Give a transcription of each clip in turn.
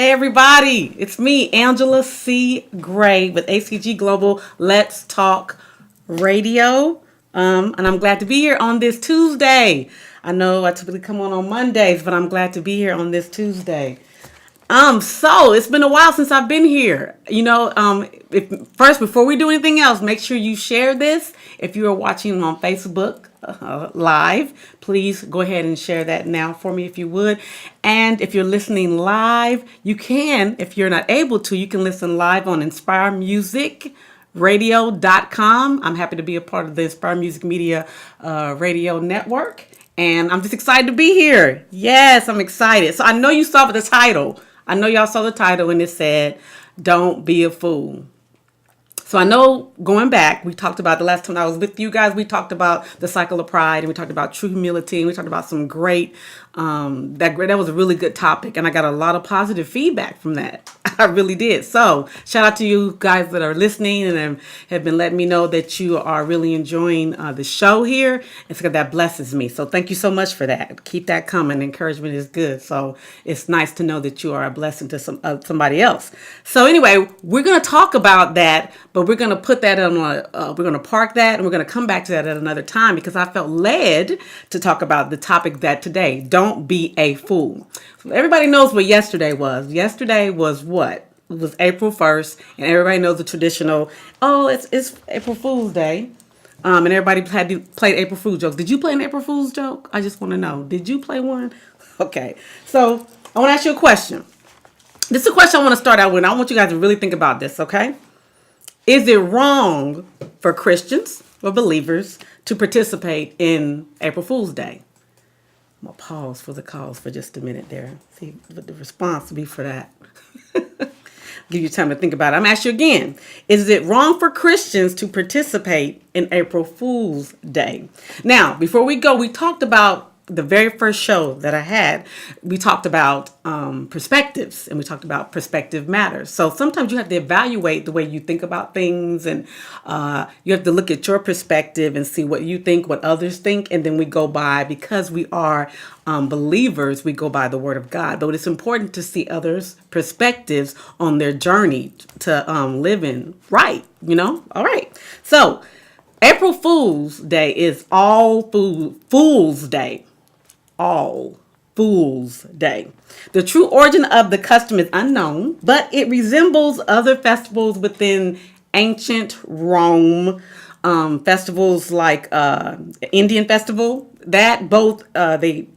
Hey everybody, it's me, Angela C. Gray with ACG Global Let's Talk Radio. And I'm glad to be here on this Tuesday. I know I typically come on Mondays, but I'm glad to be here on this Tuesday. So it's been a while since I've been here. First, before we do anything else, make sure you share this. If you are watching on Facebook live, please go ahead and share that now for me if you would. And if you're listening live, you can, if you're not able to, you can listen live on inspiremusicradio.com. I'm happy to be a part of the Inspire Music Media radio network. And I'm just excited to be here. Yes, I'm excited. So I know you saw the title. I know y'all saw the title and it said, "Don't Be a Fool." So I know going back, we talked about the last time I was with you guys, we talked about the cycle of pride and we talked about true humility and we talked about some great, that was a really good topic. And I got a lot of positive feedback from that. I really did. So shout out to you guys that are listening and have been letting me know that you are really enjoying the show here. And so that blesses me. So thank you so much for that. Keep that coming. Encouragement is good. So it's nice to know that you are a blessing to somebody else. So anyway, we're going to talk about that. But we're going to put that on we're going to park that and we're going to come back to that at another time because I felt led to talk about the topic that today, don't be a fool. So everybody knows what yesterday was. Yesterday was what? It was April 1st and everybody knows the traditional, it's April Fool's Day. And everybody played April Fool's jokes. Did you play an April Fool's joke? I just want to know. Did you play one? Okay. So I want to ask you a question. This is a question I want to start out with. I want you guys to really think about this, okay? Is it wrong for Christians or believers to participate in April Fool's Day? I'm going to pause for the cause for just a minute there. See what the response will be for that. Give you time to think about it. I'm going to ask you again. Is it wrong for Christians to participate in April Fool's Day? Now, before we go, we talked about the very first show that I had, we talked about perspectives and we talked about perspective matters. So sometimes you have to evaluate the way you think about things and you have to look at your perspective and see what you think, what others think. And then we go by, because we are believers, we go by the word of God. But it's important to see others' perspectives on their journey to living right, All right. So April Fool's Day is All Fool's Day. All Fool's Day. The true origin of the custom is unknown, but it resembles other festivals within ancient Rome. Festivals like Indian festival. That both it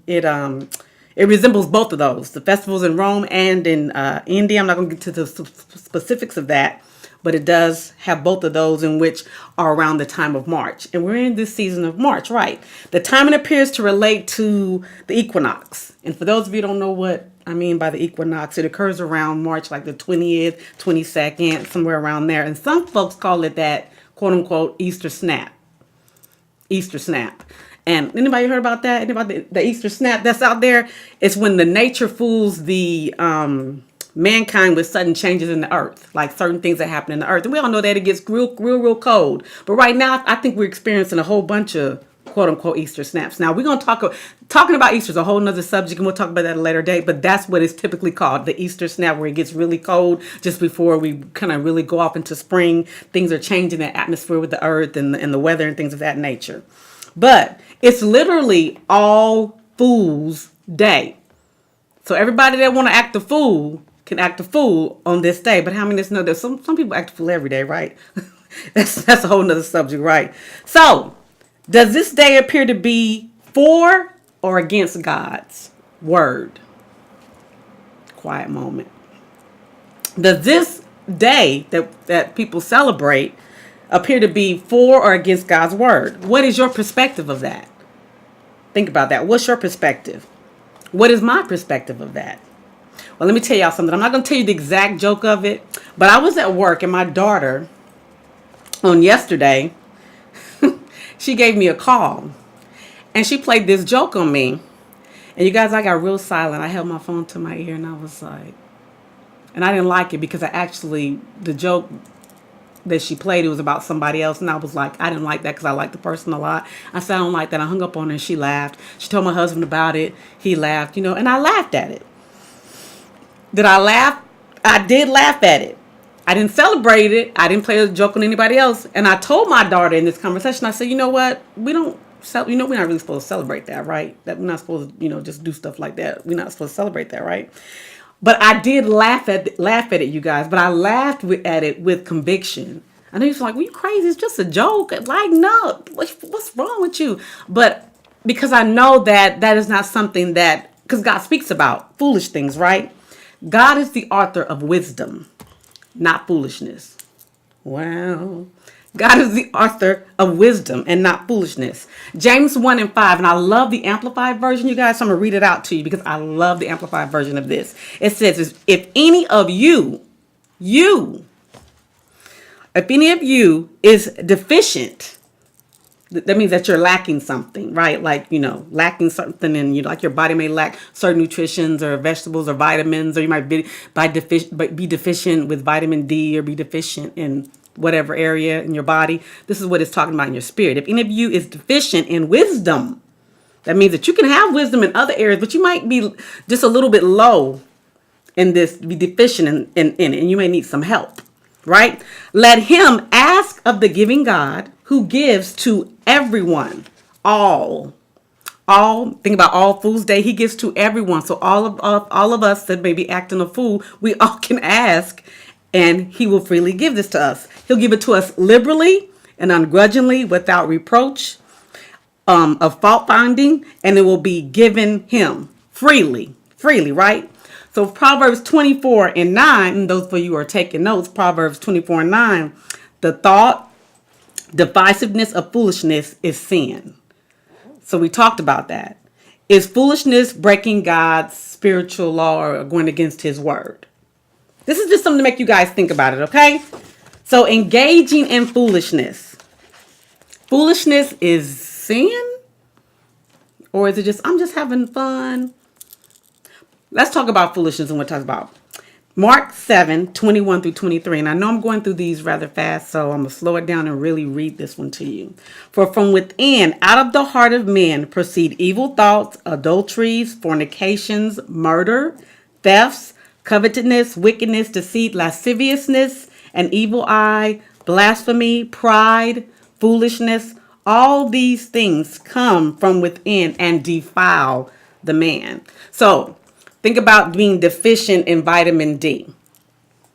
resembles both of those. The festivals in Rome and in India. I'm not going to get to the specifics of that. But it does have both of those in which are around the time of March. And we're in this season of March, right? The timing appears to relate to the equinox. And for those of you who don't know what I mean by the equinox, it occurs around March, like the 20th, 22nd, somewhere around there. And some folks call it that, quote unquote, Easter snap. Easter snap. And anybody heard about that? Anybody the Easter snap that's out there? It's when the nature fools the mankind with sudden changes in the earth, like certain things that happen in the earth. And we all know that it gets real cold. But right now, I think we're experiencing a whole bunch of quote unquote Easter snaps. Now we're going to talking about Easter is a whole nother subject and we'll talk about that at a later date. But that's what it's typically called, the Easter snap, where it gets really cold just before we kind of really go off into spring. Things are changing the atmosphere with the earth and the weather and things of that nature. But it's literally All Fool's Day. So everybody that want to act a fool can act a fool on this day. But how many of us know that some people act a fool every day, right? that's a whole nother subject, right? So does this day appear to be for or against God's word? Quiet moment. Does this day that people celebrate appear to be for or against God's word? What is your perspective of that? Think about that. What's your perspective? What is my perspective of that? Well, let me tell y'all something. I'm not going to tell you the exact joke of it, but I was at work and my daughter on yesterday, she gave me a call and she played this joke on me. And you guys, I got real silent. I held my phone to my ear and I was like, and I didn't like it because the joke that she played, it was about somebody else. And I was like, I didn't like that because I like the person a lot. I said, I don't like that. I hung up on her and she laughed. She told my husband about it. He laughed, and I laughed at it. Did I laugh? I did laugh at it. I didn't celebrate it. I didn't play a joke on anybody else. And I told my daughter in this conversation, I said, you know what? We don't, we're not really supposed to celebrate that, right? That we're not supposed to, just do stuff like that. We're not supposed to celebrate that, right? But I did laugh at it, you guys. But I laughed at it with conviction. I know you're like, well, you crazy? It's just a joke. Like, no, what's wrong with you? But because I know that that is not something that, because God speaks about foolish things, right? God is the author of wisdom, not foolishness. Wow. God is the author of wisdom and not foolishness. James 1 and 5, and I love the Amplified version, you guys. So I'm going to read it out to you because I love the Amplified version of this. It says, if any of if any of you is deficient, that means that you're lacking something, right? Like, lacking something, and like your body may lack certain nutritions or vegetables or vitamins, or you might be deficient with vitamin D, or be deficient in whatever area in your body. This is what it's talking about in your spirit. If any of you is deficient in wisdom, that means that you can have wisdom in other areas, but you might be just a little bit low in this, be deficient in it, and you may need some help, right? Let him ask of the giving God, who gives to everyone all. Think about all Fools Day. He gives to everyone. So all of us that may be acting a fool, we all can ask, and he will freely give this to us. He'll give it to us liberally and ungrudgingly, without reproach of fault finding, and it will be given him freely, right? So Proverbs 24 and 9, and those of you who are taking notes, Proverbs 24 and 9, the thought, divisiveness of foolishness is sin. So we talked about that. Is foolishness breaking God's spiritual law or going against his word? This is just something to make you guys think about it, okay? So engaging in foolishness. Foolishness is sin? Or is it just, I'm just having fun? Let's talk about foolishness and what we're talking about. Mark 7, 21 through 23. And I know I'm going through these rather fast, so I'm going to slow it down and really read this one to you. For from within, out of the heart of men, proceed evil thoughts, adulteries, fornications, murder, thefts, covetousness, wickedness, deceit, lasciviousness, an evil eye, blasphemy, pride, foolishness. All these things come from within and defile the man. So think about being deficient in vitamin D.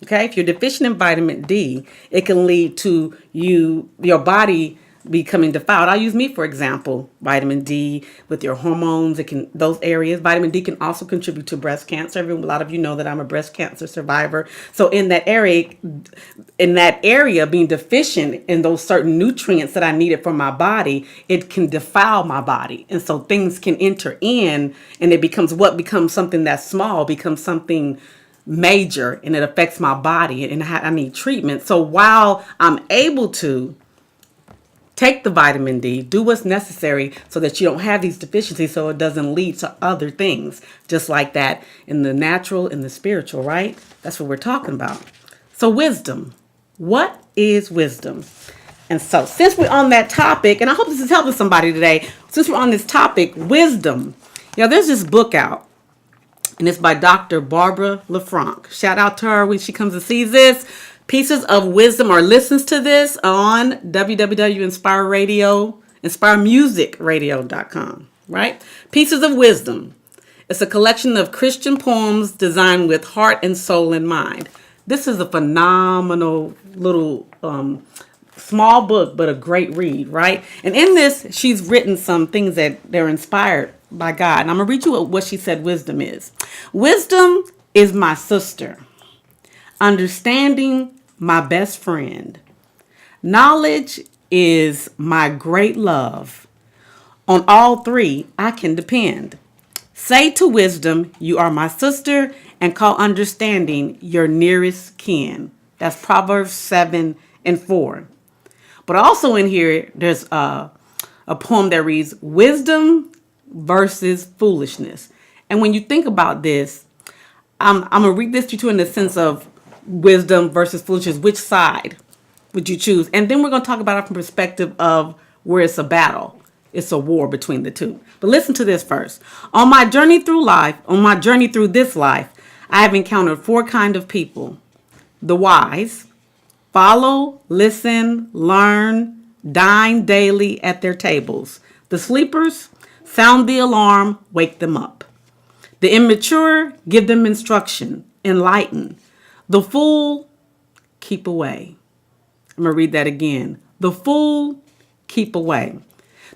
Okay, if you're deficient in vitamin D, it can lead to your body becoming defiled. I'll use me for example. Vitamin D with your hormones, those areas. Vitamin D can also contribute to breast cancer. A lot of you know that I'm a breast cancer survivor. So in that area, being deficient in those certain nutrients that I needed for my body, it can defile my body, and so things can enter in, and it becomes something that's small becomes something major, and it affects my body, and I need treatment. So while I'm able to take the vitamin D, do what's necessary so that you don't have these deficiencies, so it doesn't lead to other things, just like that in the natural and the spiritual, right? That's what we're talking about. So wisdom. What is wisdom? And so since we're on that topic, and I hope this is helping somebody today, since we're on this topic, wisdom, there's this book out, and it's by Dr. Barbara LaFranc. Shout out to her when she comes and sees this. Pieces of wisdom, or listens to this on inspiremusicradio.com, right? Pieces of Wisdom. It's a collection of Christian poems designed with heart and soul in mind. This is a phenomenal little small book, but a great read, right? And in this, she's written some things that they're inspired by God. And I'm going to read you what she said wisdom is. Wisdom is my sister. Understanding, my best friend. Knowledge is my great love. On all three, I can depend. Say to wisdom, you are my sister, and call understanding your nearest kin. That's Proverbs 7 and 4. But also in here, there's a poem that reads, wisdom versus foolishness. And when you think about this, I'm going to read this to you in the sense of wisdom versus foolishness. Which side would you choose? And then we're going to talk about it from the perspective of where it's a battle. It's a war between the two. But listen to this first. On my journey through this life, I have encountered four kind of people: the wise, follow, listen, learn, dine daily at their tables. The sleepers, sound the alarm, wake them up. The immature, give them instruction, enlighten. The fool, keep away. I'm going to read that again. The fool, keep away.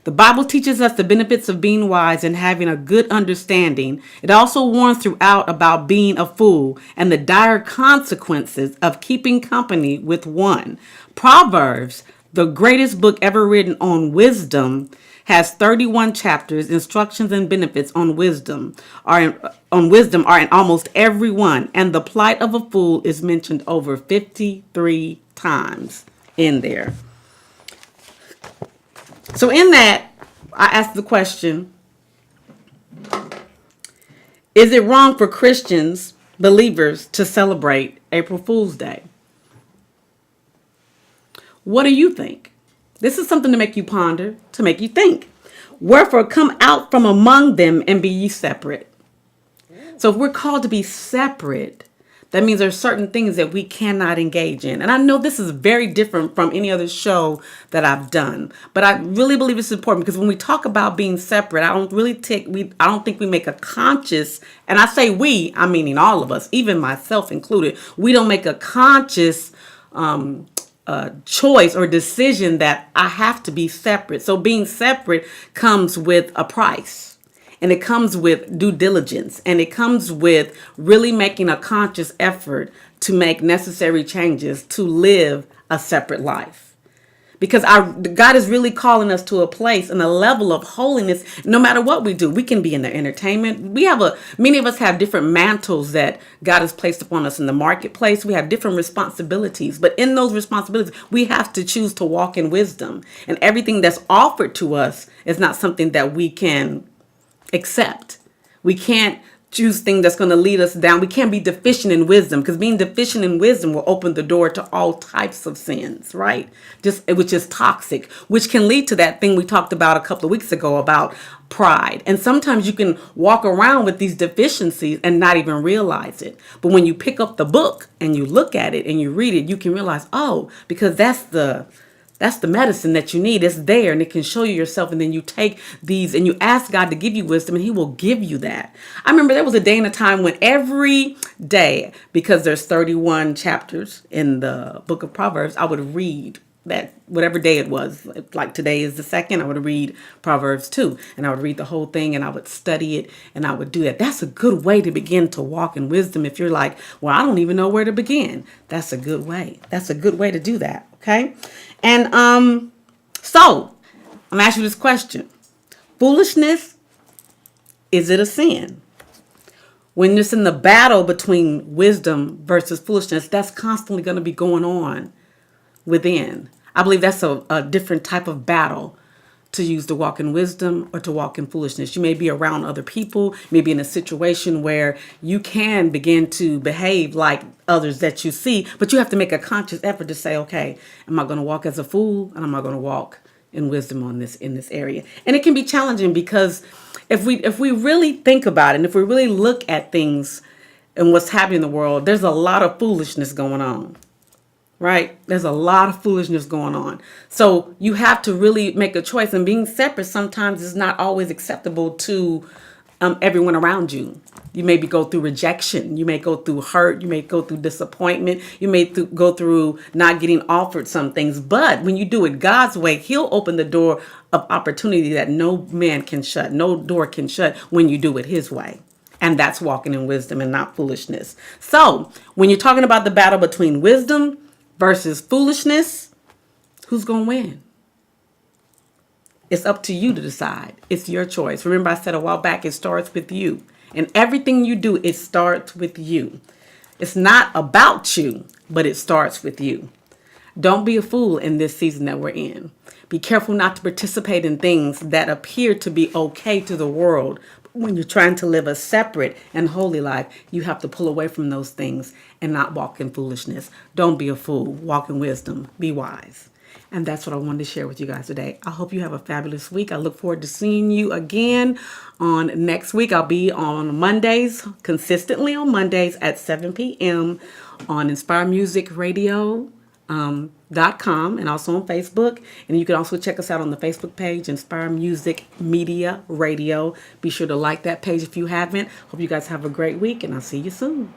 The Bible teaches us the benefits of being wise and having a good understanding. It also warns throughout about being a fool and the dire consequences of keeping company with one. Proverbs, the greatest book ever written on wisdom, has 31 chapters. Instructions and benefits on wisdom are in almost every one, and the plight of a fool is mentioned over 53 times in there. So in that, I asked the question, is it wrong for Christians, believers, to celebrate April Fool's Day? What do you think? This is something to make you ponder, to make you think. Wherefore come out from among them and be ye separate. So if we're called to be separate, that means there's certain things that we cannot engage in. And I know this is very different from any other show that I've done, but I really believe it's important because when we talk about being separate, I don't think we make a conscious, and I say we, I'm meaning all of us, even myself included. We don't make a conscious choice or decision that I have to be separate. So being separate comes with a price. And it comes with due diligence, and it comes with really making a conscious effort to make necessary changes to live a separate life. Because God is really calling us to a place and a level of holiness. No matter what we do, we can be in the entertainment. Many of us have different mantles that God has placed upon us in the marketplace. We have different responsibilities, but in those responsibilities, we have to choose to walk in wisdom. And everything that's offered to us is not something that we can accept. We can't choose things that's going to lead us down. We can't be deficient in wisdom, because being deficient in wisdom will open the door to all types of sins, right? Which is toxic, which can lead to that thing we talked about a couple of weeks ago about pride. And sometimes you can walk around with these deficiencies and not even realize it. But when you pick up the book and you look at it and you read it, you can realize, oh, because that's the medicine that you need. It's there and it can show you yourself. And then you take these and you ask God to give you wisdom and he will give you that. I remember there was a day and a time when every day, because there's 31 chapters in the book of Proverbs, I would read that whatever day it was. Like today is the second, I would read Proverbs 2 and I would read the whole thing and I would study it and I would do that. That's a good way to begin to walk in wisdom. If you're like, well, I don't even know where to begin. That's a good way. That's a good way to do that. Okay. And so I'm gonna ask you this question. Foolishness, is it a sin? When it's in the battle between wisdom versus foolishness, that's constantly going to be going on within. I believe that's a different type of battle to use to walk in wisdom or to walk in foolishness. You may be around other people, maybe in a situation where you can begin to behave like others that you see, but you have to make a conscious effort to say, okay, am I going to walk as a fool and am I going to walk in wisdom in this area? And it can be challenging because if we really think about it and if we really look at things and what's happening in the world, there's a lot of foolishness going on. Right? There's a lot of foolishness going on. So you have to really make a choice. And being separate sometimes is not always acceptable to everyone around you. You may go through rejection. You may go through hurt. You may go through disappointment. You may go through not getting offered some things. But when you do it God's way, he'll open the door of opportunity that no man can shut. No door can shut when you do it his way. And that's walking in wisdom and not foolishness. So when you're talking about the battle between wisdom versus foolishness, who's going to win? It's up to you to decide. It's your choice. Remember I said a while back, it starts with you. And everything you do, it starts with you. It's not about you, but it starts with you. Don't be a fool in this season that we're in. Be careful not to participate in things that appear to be okay to the world. When you're trying to live a separate and holy life, you have to pull away from those things and not walk in foolishness. Don't be a fool. Walk in wisdom. Be wise. And that's what I wanted to share with you guys today. I hope you have a fabulous week. I look forward to seeing you again on next week. I'll be on Mondays, consistently on Mondays at 7 p.m. on Inspire Music Radio. .com and also on Facebook. And you can also check us out on the Facebook page, Inspire Music Media Radio. Be sure to like that page if you haven't. Hope you guys have a great week, and I'll see you soon.